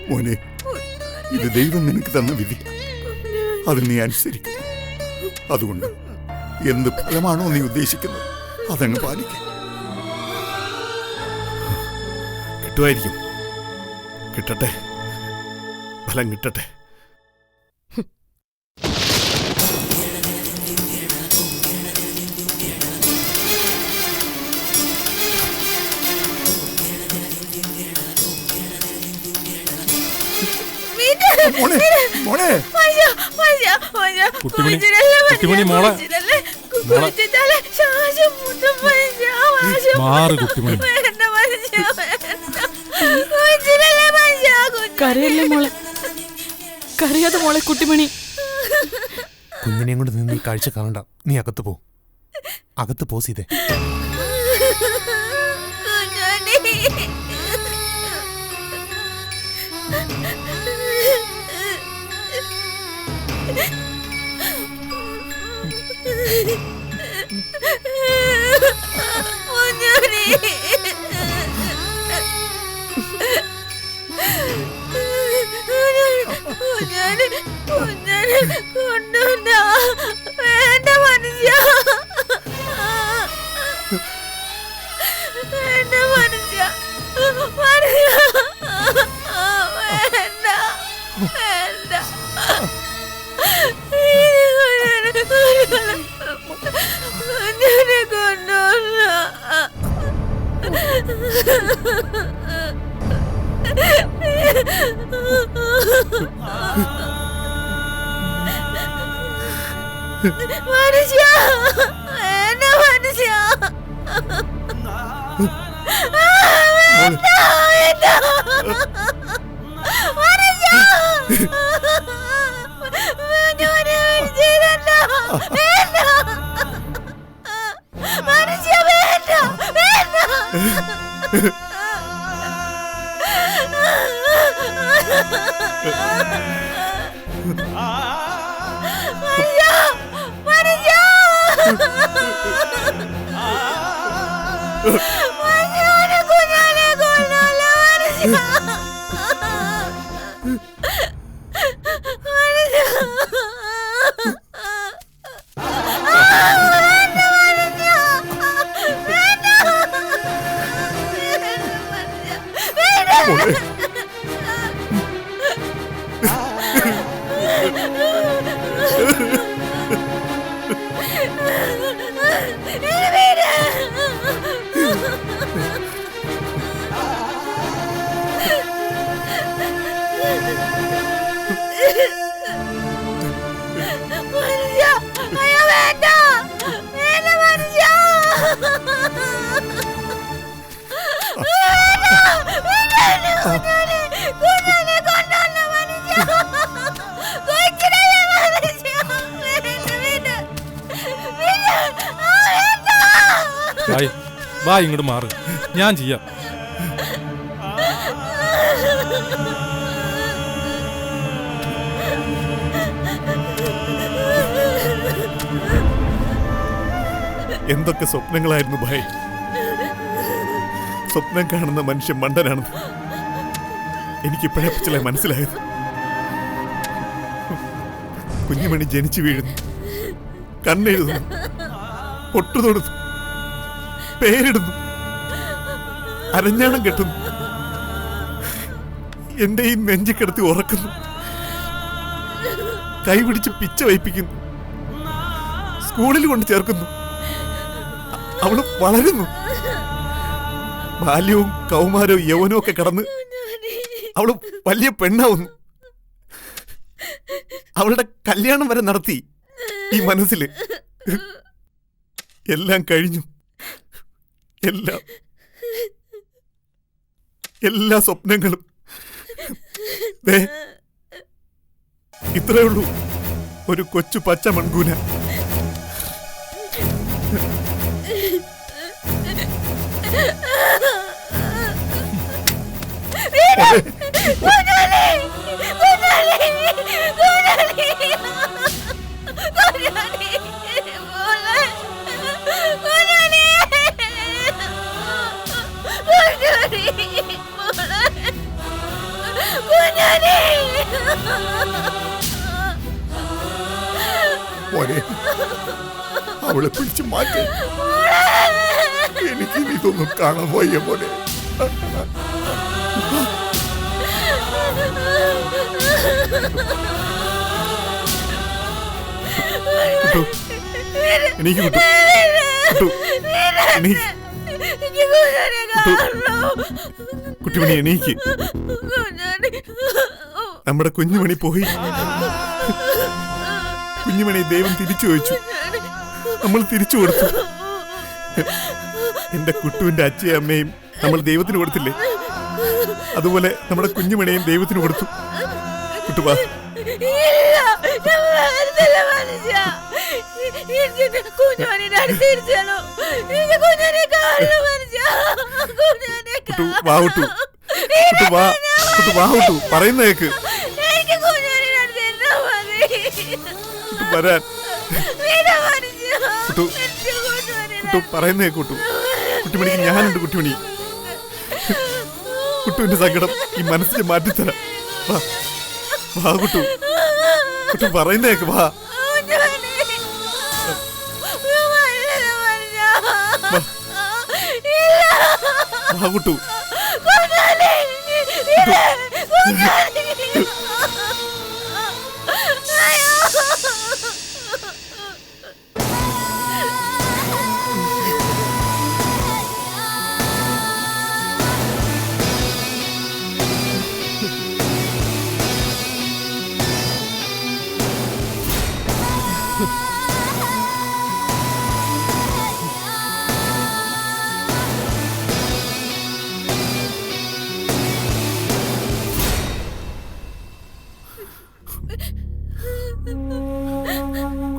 മോനെ, ഇത് ദൈവം നിനക്ക് തന്ന വിധി, അത് നീ അനുസരിക്കും. അതുകൊണ്ട് എന്ത് ഫലമാണോ നീ ഉദ്ദേശിക്കുന്നത് അതങ്ങ് പാലിക്കും. കിട്ടുമായിരിക്കും, കിട്ടട്ടെ, ഫലം കിട്ടട്ടെ. മോളെ, മോളെ, കുട്ടിമണി മോളെ, മാറ് കുട്ടിമണി. കരയല്ലേ മോളെ, കരയാതെ മോളെ കുട്ടിമണി. കുഞ്ഞിനെയും കൊണ്ട് നിന്ന് ഈ കാഴ്ച കാണണ്ട. നീ അകത്ത് പോ, അകത്ത് പോ സീതേ. വേണ്ട മനുഷ്യ, വേണ്ട മനുഷ്യ, വേണ്ട, വേണ്ട. കുഞ്ഞിനെ കൊണ്ടുവന്ന മനുഷ്യ, എന്നെ മനുഷ്യ, മനുഷ്യ വേണ്ട, വേണ്ട. കുഞ്ഞിനെ കൊണ്ടുവന്ന മനുഷ്യ വാ ഇങ്ങോട്ട് മാറ്, ഞാൻ ചെയ്യാം. എന്തൊക്കെ സ്വപ്നങ്ങളായിരുന്നു ഭായ്. സ്വപ്നം കാണുന്ന മനുഷ്യൻ മണ്ടനാണെന്ന് എനിക്കിപ്പോഴേ ചില മനസ്സിലായത്. കുഞ്ഞുമണി ജനിച്ചു വീഴുന്നു, കണ്ണെഴുതുന്നു, പൊട്ടുതൊടുന്നു, പേരിടുന്നു, അരഞ്ഞാണം കെട്ടുന്നു, എന്റെ ഈ നെഞ്ചിക്കിടത്തി ഉറക്കുന്നു, കൈപിടിച്ച് പിച്ച വയ്പ്പിക്കുന്നു, സ്കൂളിൽ കൊണ്ട് ചേർക്കുന്നു. അവള് വളരുന്നു, ബാല്യവും കൗമാരവും യൗവനവും ഒക്കെ കടന്ന് അവള് വലിയ പെണ്ണാവുന്നു. അവളുടെ കല്യാണം വരെ നടത്തി ഈ മനസ്സില്. എല്ലാം കഴിഞ്ഞു. എല്ലാ സ്വപ്നങ്ങളും ഇത്രേ ഉള്ളൂ. ഒരു കൊച്ചു പച്ച മൺകൂന. അവളെ പിടിച്ച് മാറ്റി. എനിക്ക് ഇതൊന്നും കാണാൻ വയ്യ മോനെ. എനിക്ക് കുട്ടിമണി എണീക്ക്. നമ്മുടെ കുഞ്ഞുമണി പോയി. കുഞ്ഞുമണി ദൈവം തിരിച്ചു വെച്ചു, നമ്മൾ തിരിച്ചു കൊടുത്തു. എന്റെ കുട്ടുവിന്റെ അച്ഛയും അമ്മയും നമ്മൾ ദൈവത്തിന് കൊടുത്തില്ലേ, അതുപോലെ നമ്മുടെ കുഞ്ഞുമണിയും ദൈവത്തിന് കൊടുത്തു. കുട്ടുവാ, പറയുന്ന കേക്ക്. വരാൻ പറയുന്ന കേട്ടു. കുട്ടിമണിക്ക് ഞാനുണ്ട്. കുട്ടിമണി, കുട്ടുവിന്റെ സങ്കടം ഈ മനസ്സിൽ മാറ്റിത്തരാം. വാ കുട്ടു, കുട്ടു പറയുന്ന കേക്ക്. വാ വാ കുട്ടു.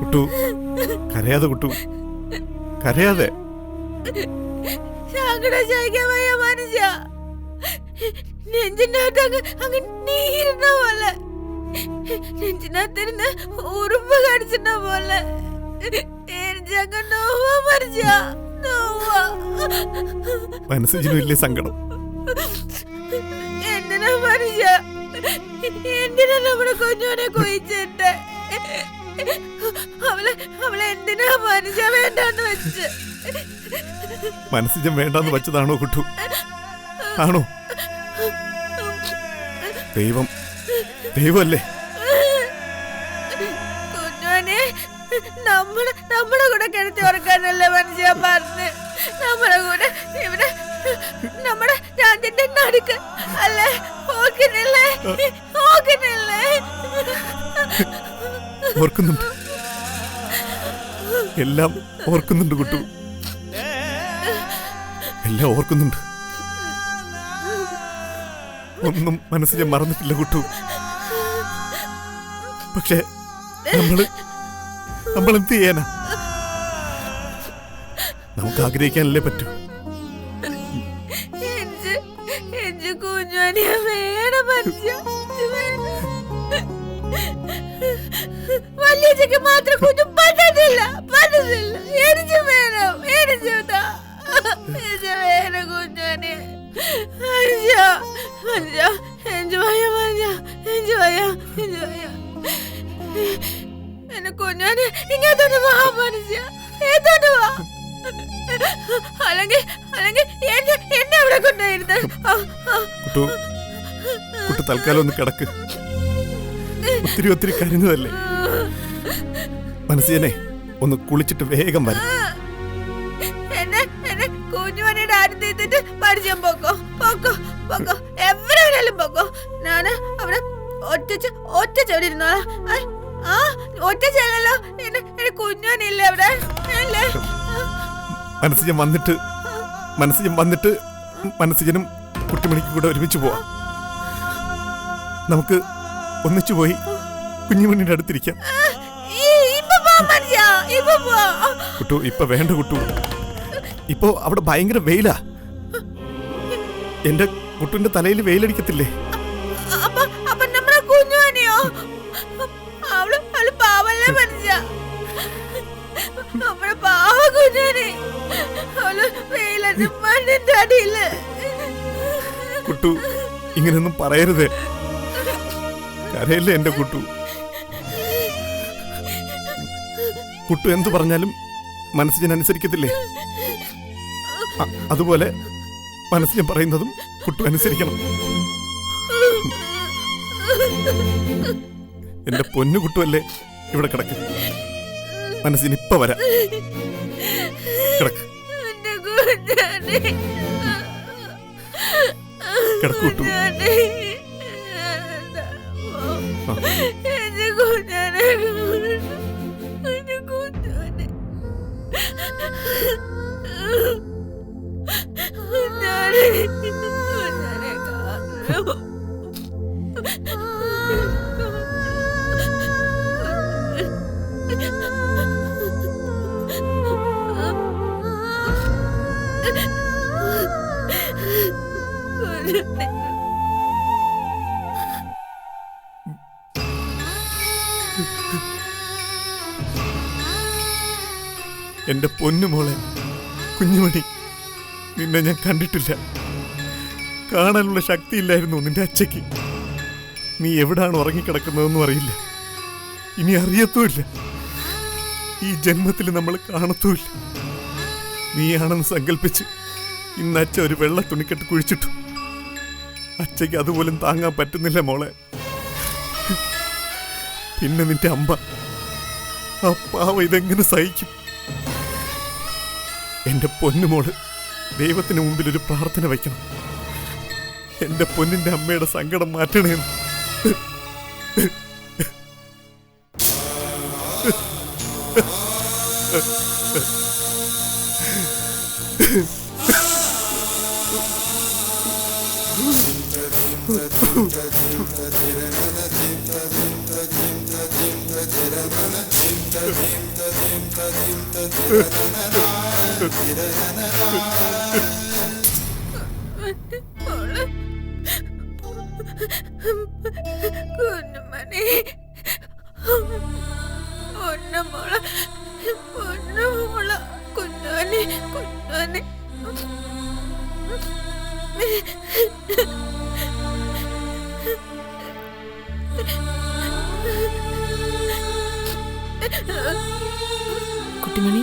കുട്ടു, കരയാതെ കുട്ടു, കരയാതെ. ഉറുമ്പ് കടിച്ചിട്ട പോലെ മനസ്സിനും ഇല്ലേ സങ്കടം? എന്തിനാ മനുഷ്യ, എന്തിനാ നമ്മുടെ കുഞ്ഞോനെ കൊയിച്ചിട്ട്? അവളെ എന്തിനാ മനുഷ്യ വേണ്ടെന്ന് വെച്ച്? മനസ്സിജം വേണ്ടെന്ന് വെച്ചതാണോ കുട്ടു? ആണോ? ദൈവമല്ലേ കുഞ്ഞോനെ നമ്മുടെ കൂടെ കിടത്തി ഉറക്കാനല്ലേ മനുഷ്യ പറഞ്ഞ്? നമ്മുടെ കൂടെ ഇവിടെ നമ്മുടെ രാജ്യത്തിന്റെ നടുക്ക് അല്ലേ? ഓർക്കുന്നില്ലേ? ഓർക്കുന്നുണ്ട്, എല്ലാം ഓർക്കുന്നുണ്ട് കുട്ടു, എല്ലാം ഓർക്കുന്നുണ്ട്. ഒന്നും മനസ്സിനെ മറന്നിട്ടില്ല കുട്ടു. പക്ഷെ നമ്മൾ എന്ത് ചെയ്യാനാ? നമുക്ക് ആഗ്രഹിക്കാനല്ലേ പറ്റൂ. കുഞ്ഞുമണിയെ വേണം മനുഷ്യ. വലിയച്ഛക്ക് മാത്രം കുഞ്ഞു പറ്റത്തില്ല. എനിക്ക് വേണം, എനിക്ക് വേണം കുഞ്ഞുമണി. എന്നെ കുഞ്ഞുമണി ഇങ്ങോട്ടൊന്ന് വാ മനുഷ്യ, ഏതോട്ട് വാ. അല്ലെങ്കിൽ എന്നെ അവിടെ കൊണ്ടായിരുന്നു. കുട്ടി തൽക്കാലം ഒന്ന് കിടക്ക്. ഒത്തിരി കരഞ്ഞതല്ലേ. മനസ്സിനെ ഒന്ന് കുളിച്ചിട്ട് വേഗം വരും. എന്നെ കുഞ്ഞുമണിയുടെ ആരും തീർത്തിട്ട് പരിചയം പോക്കോ. എവിടെ വേണേലും പോക്കോ. ഞാന് അവിടെ ഒറ്റ ചെവിടെ ഇരുന്നോളാം. ഒറ്റ ചെല്ലല്ലോ. എന്റെ കുഞ്ഞുമണിയില്ലേ അവിടെ? മനസ്സിജൻ വന്നിട്ട് മനസ്സിജനും കുട്ടിമണിക്കും കൂടെ ഒരുമിച്ച് പോവാം. നമുക്ക് ഒന്നിച്ചു പോയി കുഞ്ഞുമണിയുടെ അടുത്തിരിക്കാം. കുട്ടു ഇപ്പൊ വേണ്ട കുട്ടു. ഇപ്പോ അവിടെ ഭയങ്കര വെയിലാ. എന്റെ കുട്ടുവിന്റെ തലയിൽ വെയിലടിക്കത്തില്ലേ? കുട്ടു ഇങ്ങനെയൊന്നും പറയരുത്. കരയല്ലേ എന്റെ കുട്ടു. കുട്ടു എന്തു പറഞ്ഞാലും മനസ്സിന് അനുസരിക്കത്തില്ലേ? അതുപോലെ മനസ്സിന് പറയുന്നതും കുട്ടു അനുസരിക്കണം. എന്റെ പൊന്നു കുട്ടുവല്ലേ, ഇവിടെ കിടക്ക്. മനസ്സിന് ഇപ്പൊ വരാം. കിടക്ക് കിടക്ക് കുട്ടു. എന്റെ പൊന്നുമോളെ കുഞ്ഞുമണി, നിന്നെ ഞാൻ കണ്ടിട്ടില്ല. കാണാനുള്ള ശക്തിയില്ലായിരുന്നു നിന്റെ അച്ഛയ്ക്ക്. നീ എവിടാണ് ഉറങ്ങിക്കിടക്കുന്നതെന്നും അറിയില്ല, ഇനി അറിയത്തുമില്ല. ഈ ജന്മത്തിൽ നമ്മൾ കാണത്തുമില്ല. നീയാണെന്ന് സങ്കല്പിച്ച് ഇന്ന് അച്ഛ ഒരു വെള്ള തുണിക്കെട്ട് കുഴിച്ചിട്ടു. അച്ഛയ്ക്ക് അതുപോലും താങ്ങാൻ പറ്റുന്നില്ല മോളെ. പിന്നെ നിന്റെ അമ്മ, ആ പാവ ഇതെങ്ങനെ സഹിക്കും? എന്റെ പൊന്നുമോള് ദൈവത്തിന് മുമ്പിൽ ഒരു പ്രാർത്ഥന വയ്ക്കണം. എന്റെ പൊന്നിന്റെ അമ്മയുടെ സങ്കടം മാറ്റണേന്ന്. കുഞ്ഞുമണി, പൊന്നുമോള്, കുഞ്ഞുമണി, കുഞ്ഞുമണി. കുട്ടിമണി,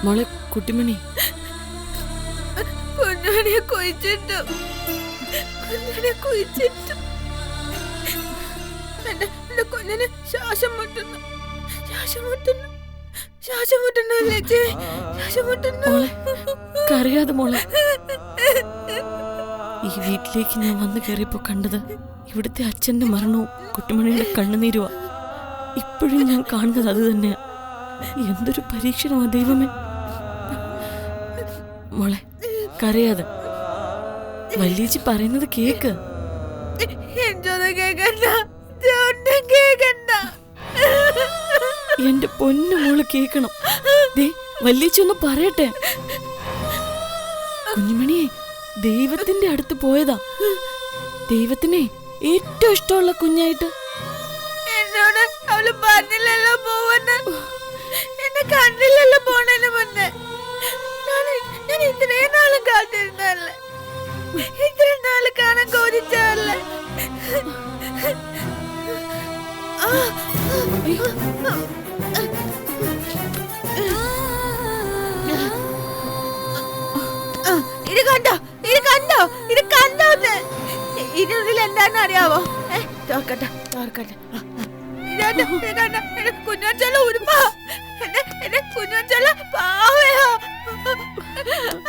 മോളെ കുട്ടിമണി. കുഞ്ഞുമണിയെ കുഴിച്ചിട്ടു. എന്റെ കുഞ്ഞിന് ശ്വാസം മുട്ടുന്നു. കരയാതെ മോളെ. ഈ വീട്ടിലേക്ക് ഞാൻ വന്നു കയറിയപ്പോ കണ്ടത് ഇവിടുത്തെ അച്ഛന്റെ മരണവും കുട്ടിമണിയുടെ കണ്ണുനീരുവാ. ഇപ്പോഴും ഞാൻ കാണുന്നത് അത് തന്നെയാ. എന്തൊരു പരീക്ഷണമാ ദൈവമേ. മോളെ കരയാതെ. വല്യേച്ചി പറയുന്നത് കേക്ക്. എന്റെ പൊന്നു മോള് കേക്കണം. ദേ വല്യേച്ചി ഒന്ന് പറയട്ടെ. കുഞ്ഞുമണിയെ ദൈവത്തിന്റെ അടുത്ത് പോയതാ. ദൈവത്തിനെ ഏറ്റവും ഇഷ്ടമുള്ള കുഞ്ഞായിട്ട്. എന്നോട് അവള് പറഞ്ഞില്ലല്ലോ പോവെന്ന്. എന്നെ കണ്ടില്ലല്ലോ പോണേന് മുന്നേ. ഞാൻ ഇത്രയും നാളും കാത്തിരുന്നല്ലേ, ഇത്രയും നാള് കാണാൻ കൊതിച്ചല്ലേ. ഇത് കണ്ടോ, ഇത് കണ്ടോ, ഇത് കണ്ടോന്ന്. ഇതിനുള്ളിൽ എന്താണെന്ന് അറിയാവോ? തോർക്കട്ടെ തോർക്കട്ടെ. കുഞ്ഞോച്ചല്ല ഉരുപ്പാ, എന്റെ കുഞ്ഞോച്ചല്ല പാവയാ.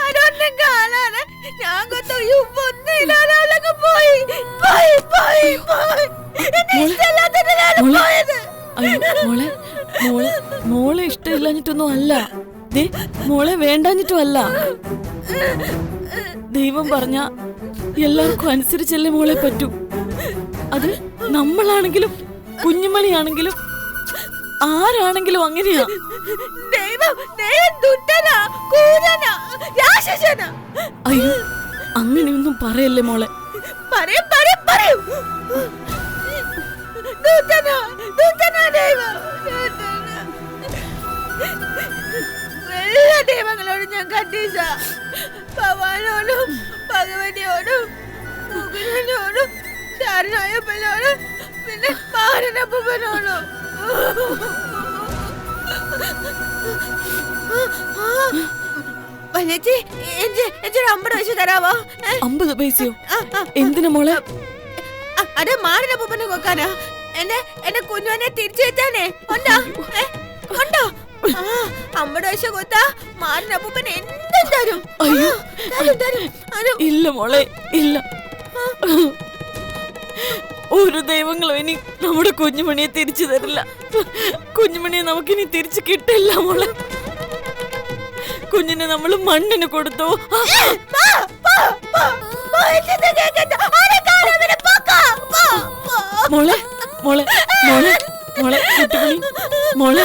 അതൊന്നും കാണാതെ ഞാൻ കൊത്ത ഒന്നുമില്ലാതെ പോയി പോയി പോയി പോയി. മോളെ ഇഷ്ടമില്ലാഞ്ഞിട്ടൊന്നും അല്ല, മോളെ വേണ്ടാഞ്ഞിട്ടും അല്ല. ദൈവം പറഞ്ഞ എല്ലാവർക്കും അനുസരിച്ചല്ലേ മോളെ പറ്റൂ. അത് നമ്മളാണെങ്കിലും കുഞ്ഞുമണിയാണെങ്കിലും ആരാണെങ്കിലും അങ്ങനെയാ. അയ്യോ, അങ്ങനെയൊന്നും പറയല്ലേ മോളെ. എല്ലാ ദൈവങ്ങളോടും ഞാൻ കണ്ടീശ, ഭഗവാനോടും ഭഗവതിയോടും മുകുലനോടും ശരണായപ്പനോടും പിന്നെ മാരനപ്പനോടും. വലിയച്ചി, എനിക്ക് 50 പൈസ തരാവോ? 50 പൈസയോ? എന്തിനാ മോളെ? അതെ, മാരനപ്പനെ കൊക്കാനാ. എന്റെ കുഞ്ഞുനെ തിരിച്ചു വെച്ചാനേ. ഉണ്ടോ ഉണ്ടോ? 50 പൈസ കൊത്താ മാരനപ്പൻ എന്തും തരും. ഇല്ല മോളെ, ഇല്ല. ഒരു ദൈവങ്ങളും ഇനി നമ്മുടെ കുഞ്ഞുമണിയെ തിരിച്ചു തരില്ല. കുഞ്ഞുമണിയെ നമുക്കിനി തിരിച്ചു കിട്ടില്ല മോളെ. കുഞ്ഞിനെ നമ്മൾ മണ്ണിന് കൊടുത്തു. മോളെ മോളെ മോളെ മോളെ കുട്ടിമണി മോളെ.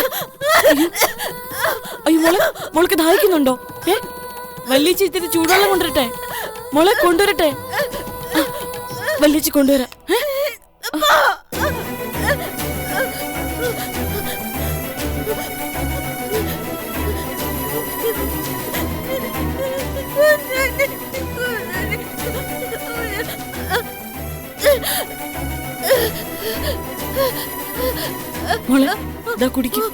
അയ്യോ മോളെ, മോൾക്ക് ദാഹിക്കുന്നുണ്ടോ? വല്യച്ചി ഇത്തിരി ചൂടുവെള്ളം കൊണ്ടുവരട്ടെ? മോളെ കൊണ്ടുവരട്ടെ? വല്യച്ചി കൊണ്ടുവരാം. മോളെ ഇതാ കുടിക്കും.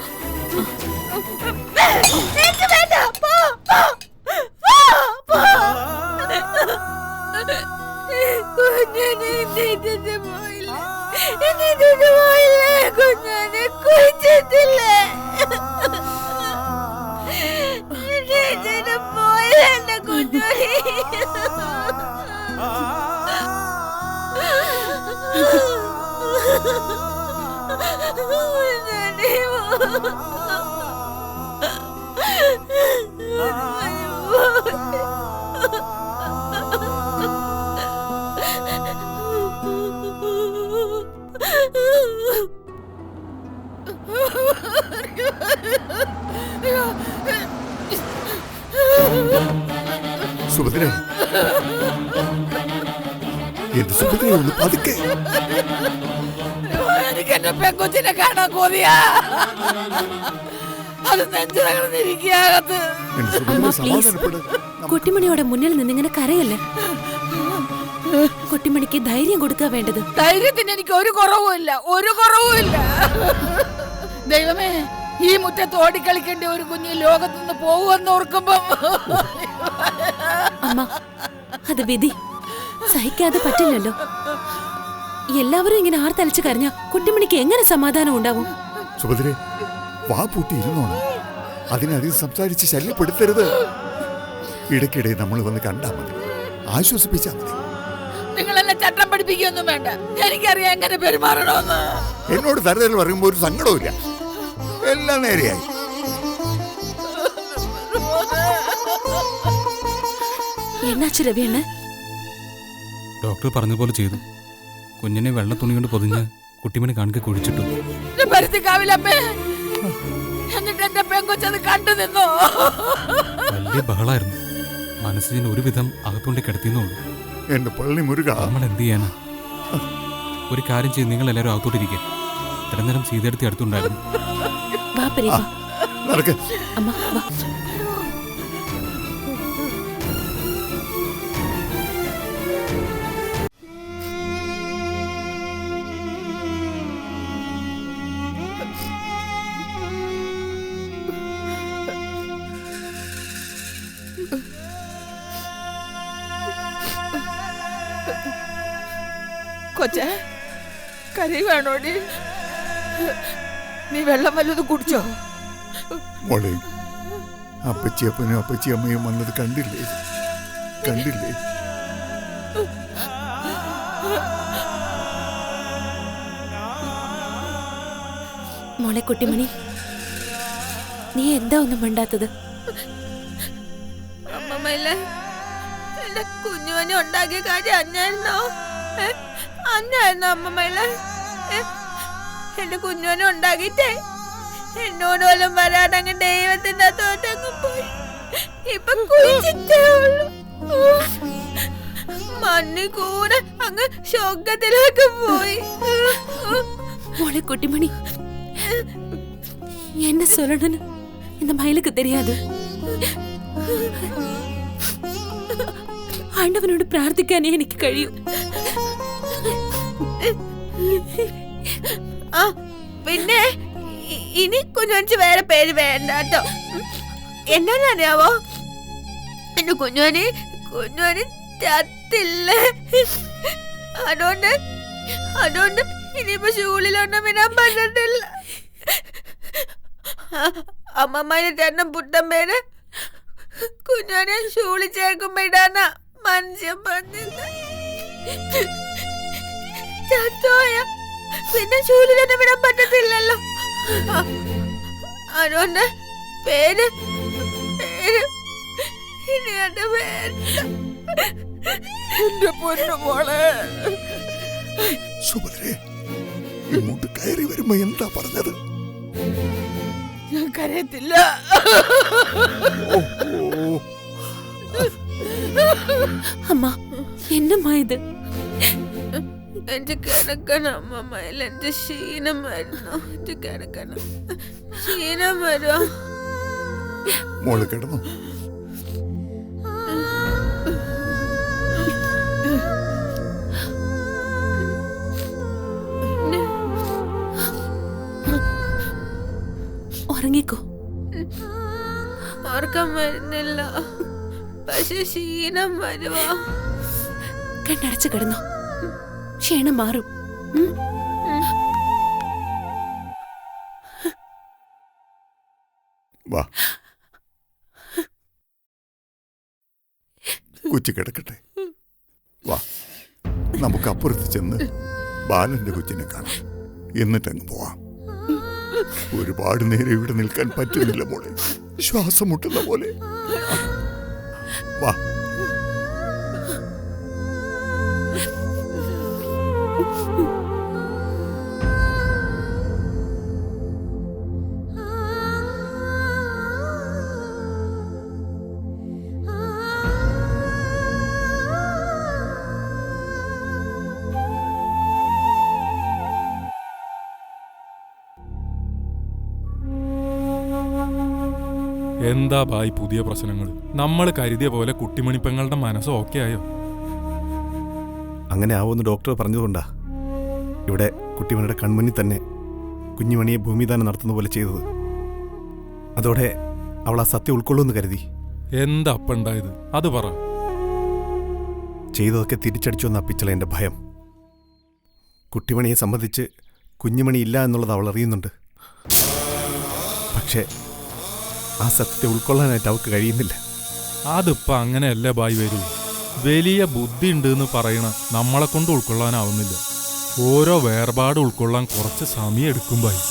കുഞ്ഞിനെ കുഴിച്ചിട്ടില്ലേ? പോയില്ല എന്റെ കുഞ്ഞോളി. സുഭദ്ര, എന്ത് സുഭദ്ര, ഒന്ന് പതുക്കെ. എനിക്ക് എന്റെ പെങ്കൊച്ചിനെ കാണാൻ കൊതിയാ. അത് നെഞ്ചു തകർന്നിരിക്കകത്ത്. കുട്ടിമണിയോടെ മുന്നിൽ നിന്നിങ്ങനെ കരയല്ലേ. കുട്ടിമണിക്ക് ധൈര്യം കൊടുക്കുക വേണ്ടത്. ധൈര്യത്തിന് എനിക്ക് ഒരു കുറവുമില്ല, ഒരു കുറവുമില്ല. ദൈവമേ, ഈ മുറ്റത്ത് ഓടിക്കളിക്കേണ്ട ഒരു കുഞ്ഞ് ലോകത്തുനിന്ന് പോകുമെന്ന് ഓർക്കുമ്പോ അമ്മ, അത് വിധി. സഹിക്കാതെ പറ്റില്ലല്ലോ. എല്ലാവരും ഇങ്ങനെ ആർത്തലച്ച് കരഞ്ഞ കുട്ടിമണിക്ക് എങ്ങനെ സമാധാനം ഉണ്ടാവും? സുഭദ്രെ, വാ പൂട്ടി ഇരുന്നോണം. അതിനധികം സംസാരിച്ച് ശല്യപ്പെടുത്തരുത്. ഇടയ്ക്കിടെ നമ്മൾ വന്ന് കണ്ടാ മതി, ആശ്വസിപ്പിച്ചാ മതി. നിങ്ങൾ എന്നെ ചട്ടം പഠിപ്പിക്കൊന്നും വേണ്ട. എനിക്കറിയാം എങ്ങനെ പെരുമാറണമെന്ന്. എന്നോട് തരുതൽ പറയുമ്പോ ഒരു സങ്കടമില്ല. എല്ലാം നേരെയായി. എന്നാച്ചു രവിയണ്ണ? ഡോക്ടർ പറഞ്ഞ പോലെ ചെയ്തു. കുഞ്ഞിനെ വെള്ള തുണി കൊണ്ട് പൊതിഞ്ഞ് കുട്ടിമണി കാണിക്ക് കുഴിച്ചിട്ടു. എന്നിട്ട് എന്റെ പെങ്കൊച്ചത് കണ്ടു നിന്നോ? വലിയ ബഹളായിരുന്നു. മനസ്സിന് ഒരുവിധം അകത്തോണ്ട് കിടത്തിയെന്നുള്ളൂ. എന്റെ പള്ളി മുരുക, നമ്മൾ എന്ത് ചെയ്യാനാ? ഒരു കാര്യം ചെയ്ത് നിങ്ങൾ എല്ലാവരും അകത്തോട്ടിരിക്കുക. ഇത്ര നേരം സീതയെടുത്ത് അടുത്തുണ്ടായിരുന്നു. കൊച്ചേ, കരി വേണോടി? നീ വെള്ളം വല്ലതും കുടിച്ചോ? മോളെ, അപ്പച്ചിയപ്പനും അപ്പച്ചിയമ്മയും വന്നത് കണ്ടില്ലേ? മോളെ കുട്ടിമണി, നീ എന്താ ഒന്നും വേണ്ടാത്തത്? അമ്മമ്മയിലെ എന്റെ കുഞ്ഞുവനെ ഉണ്ടാക്കിയ കാര്യം അന്നായിരുന്നോ അമ്മമ്മയിലെ? എന്റെ കുഞ്ഞുവനെ ഉണ്ടാക്കിട്ടേ എന്നോട് പോലും വരാടങ്ങ് ദൈവത്തിന്റെ തോട്ടങ്ങ് പോയി. ഇപ്പൊ കുഴിച്ചിട്ടേ ഉള്ളൂ. മണ്ണി കൂടെ അങ്ങ് ശോകത്തിലേക്ക് പോയി. മോളെ കുട്ടിമണി, என்ன சொல்லணும்னு இந்த மயிலுக்கு தெரியாது. ആണ്ടവനോട് പ്രാർത്ഥിക്കാനേ എനിക്ക് കഴിയൂ. പിന്നെ ഇനി കുഞ്ഞുവനിച്ച് വേറെ പേര് വേണ്ട കേട്ടോ. എന്നാന്നറിയാവോ, എന്റെ കുഞ്ഞുവന് ചത്തില്ല. അതുകൊണ്ട് ഇനിയിപ്പോ സ്കൂളിലൊന്നും വിടാൻ പറ്റത്തില്ല. അമ്മമ്മയുടെ ചേട്ടൻ പുട്ടൻ പേര് കുഞ്ഞുവനെ സ്കൂളിൽ ചേർക്കുമ്പോ ഇടാനാ മനുഷ്യൻ പറഞ്ഞത്. ചത്തോയ പിന്നെ സ്കൂളിലൊന്നും വിടാൻ പറ്റത്തില്ലല്ലോ. അതുകൊണ്ട് പേര് ഇനി അത് വേണ്ട. എന്റെ പൊന്നു മോളെ, സുഭദ്രേ, ഇങ്ങോട്ട് കയറി വരുമ്പോ എന്താ പറഞ്ഞത്? ഞാൻ കരയത്തില്ല. അമ്മ, എന്നമ്മാ ഇത്? എന്റെ കിടക്കണം അമ്മമ്മയിൽ. എന്റെ ക്ഷീണം വരുന്നു. എന്റെ കിടക്കണം, ക്ഷീണം വരുമോ? മോള് കിടന്നു. ഉറങ്ങിക്കോ. ഉറക്കം വരുന്നില്ല, പക്ഷെ ക്ഷീണം വരുമോ? കണ്ണടച്ച് കിടന്നോ, ക്ഷീണം മാറും. വാ, കൊച്ചു കിടക്കട്ടെ. വാ, നമുക്ക് അപ്പുറത്ത് ചെന്ന് ബാലന്റെ കൊച്ചിനെ കാണാം, എന്നിട്ടങ്ങ് പോവാം. ഒരുപാട് നേരം ഇവിടെ നിൽക്കാൻ പറ്റുന്നില്ല മോളെ, ശ്വാസം മുട്ടുന്ന പോലെ. വാ. എന്താ ബായ് പുതിയ പ്രശ്നങ്ങൾ? നമ്മൾ കരുതിയ പോലെ കുട്ടിമണിപ്പെങ്ങളുടെ മനസ്സ് ഓക്കെ ആയോ? അങ്ങനെ ആവുമെന്ന് ഡോക്ടർ പറഞ്ഞതുകൊണ്ടാ ഇവിടെ കുട്ടിമണിയുടെ കൺമുന്നിൽ തന്നെ കുഞ്ഞുമണിയെ ഭൂമിദാനം നടത്തുന്ന പോലെ ചെയ്തത്. അതോടെ അവൾ ആ സത്യം ഉൾക്കൊള്ളുമെന്ന് കരുതി. എന്താ അപ്പുണ്ടായത്? അത് പറ. ചെയ്തതൊക്കെ തിരിച്ചടിച്ചോന്ന് അപ്പിച്ചള എൻ്റെ ഭയം. കുട്ടിമണിയെ സംബന്ധിച്ച് കുഞ്ഞുമണി ഇല്ല എന്നുള്ളത് അവൾ അറിയുന്നുണ്ട്. പക്ഷേ ആ സത്യത്തെ ഉൾക്കൊള്ളാനായിട്ട് അവൾക്ക് കഴിയുന്നില്ല. അതിപ്പോ അങ്ങനെയല്ല ബായ് വരൂ. വലിയ ബുദ്ധി ഉണ്ട് എന്ന് പറയണ നമ്മളെ കൊണ്ട് ഉൾക്കൊള്ളാനാവുന്നില്ല. ഓരോ വേർപാട് ഉൾക്കൊള്ളാൻ കുറച്ച് സമയം എടുക്കും ബായ്.